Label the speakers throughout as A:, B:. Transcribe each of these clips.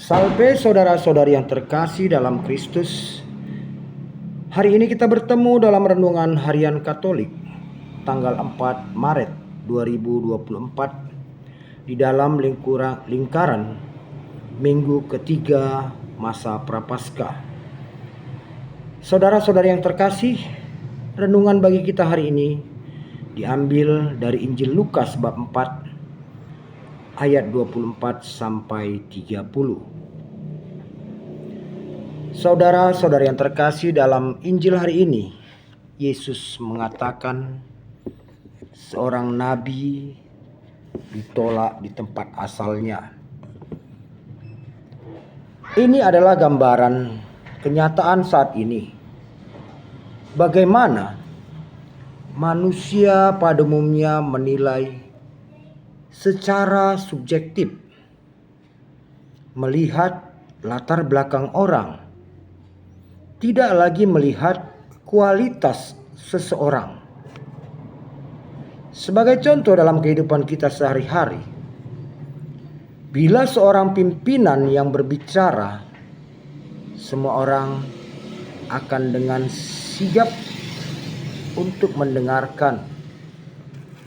A: Salve saudara-saudari yang terkasih dalam Kristus. Hari ini kita bertemu dalam renungan harian Katolik tanggal 4 Maret 2024 di dalam lingkaran minggu ketiga masa Prapaskah. Saudara-saudari yang terkasih, renungan bagi kita hari ini diambil dari Injil Lukas bab 4 ayat 24 sampai 30. Saudara-saudari yang terkasih, dalam Injil hari ini Yesus mengatakan seorang nabi ditolak di tempat asalnya. Ini adalah gambaran kenyataan saat ini. Bagaimana manusia pada umumnya menilai secara subjektif, melihat latar belakang orang, tidak lagi melihat kualitas seseorang. Sebagai contoh dalam kehidupan kita sehari-hari, bila seorang pimpinan yang berbicara, semua orang akan dengan sigap untuk mendengarkan,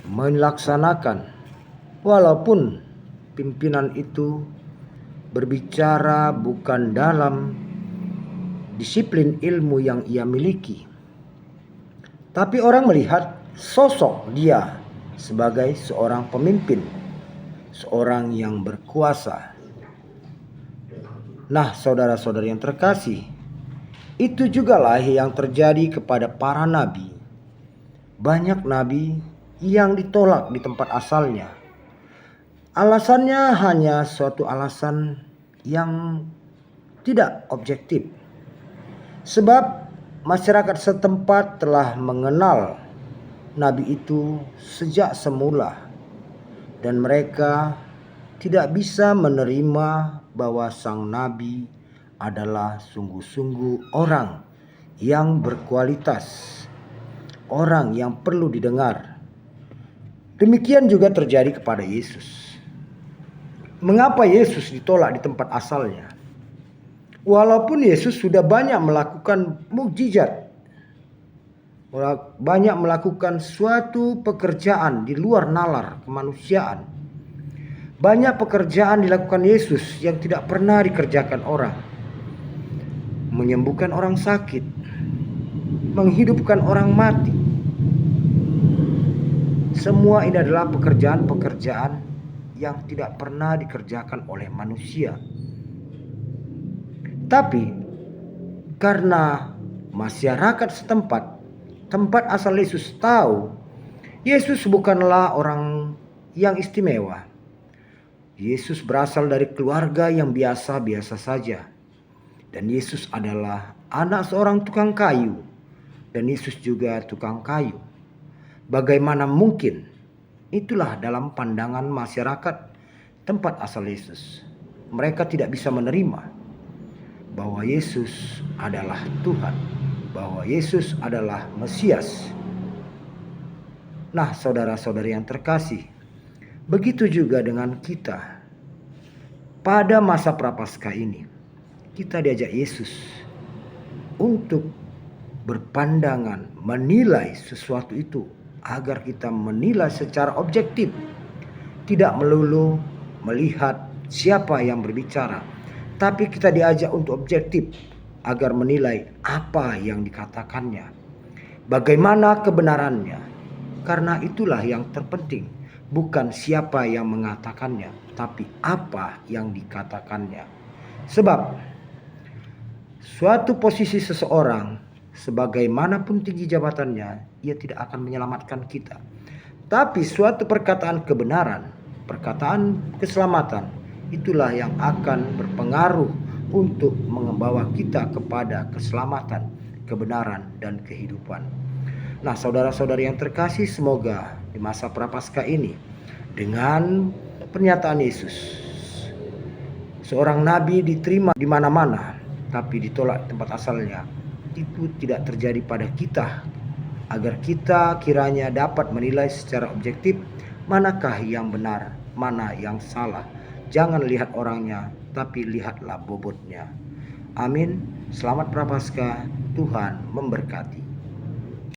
A: melaksanakan, walaupun pimpinan itu berbicara bukan dalam disiplin ilmu yang ia miliki, tapi orang melihat sosok dia sebagai seorang pemimpin, seorang yang berkuasa. Nah, saudara-saudari yang terkasih, itu jugalah yang terjadi kepada para nabi. Banyak nabi yang ditolak di tempat asalnya. Alasannya hanya suatu alasan yang tidak objektif. Sebab masyarakat setempat telah mengenal nabi itu sejak semula, dan mereka tidak bisa menerima bahwa sang nabi adalah sungguh-sungguh orang yang berkualitas, orang yang perlu didengar. Demikian juga terjadi kepada Yesus. Mengapa Yesus ditolak di tempat asalnya? Walaupun Yesus sudah banyak melakukan mukjizat, banyak melakukan suatu pekerjaan di luar nalar kemanusiaan. Banyak pekerjaan dilakukan Yesus yang tidak pernah dikerjakan orang. Menyembuhkan orang sakit, menghidupkan orang mati. Semua ini adalah pekerjaan-pekerjaan yang tidak pernah dikerjakan oleh manusia. Tapi karena masyarakat setempat, tempat asal Yesus, tahu Yesus bukanlah orang yang istimewa. Yesus berasal dari keluarga yang biasa-biasa saja. Dan Yesus adalah anak seorang tukang kayu. Dan Yesus juga tukang kayu. Bagaimana mungkin? Itulah dalam pandangan masyarakat tempat asal Yesus. Mereka tidak bisa menerima bahwa Yesus adalah Tuhan, bahwa Yesus adalah Mesias. Nah, saudara-saudari yang terkasih, begitu juga dengan kita. Pada masa Prapaskah ini, kita diajak Yesus untuk berpandangan, menilai sesuatu itu, agar kita menilai secara objektif, tidak melulu melihat siapa yang berbicara, tapi kita diajak untuk objektif agar menilai apa yang dikatakannya, bagaimana kebenarannya. Karena itulah yang terpenting, bukan siapa yang mengatakannya, tapi apa yang dikatakannya. Sebab suatu posisi seseorang, sebagaimanapun tinggi jabatannya, ia tidak akan menyelamatkan kita. Tapi suatu perkataan kebenaran, perkataan keselamatan, itulah yang akan berpengaruh untuk membawa kita kepada keselamatan, kebenaran, dan kehidupan. Nah, saudara-saudari yang terkasih, semoga di masa Prapaskah ini, dengan pernyataan Yesus, seorang nabi diterima di mana-mana, tapi ditolak tempat asalnya, itu tidak terjadi pada kita, agar kita kiranya dapat menilai secara objektif manakah yang benar, mana yang salah, Jangan lihat orangnya, tapi lihatlah bobotnya. Amin. Selamat Prapaskah. Tuhan memberkati.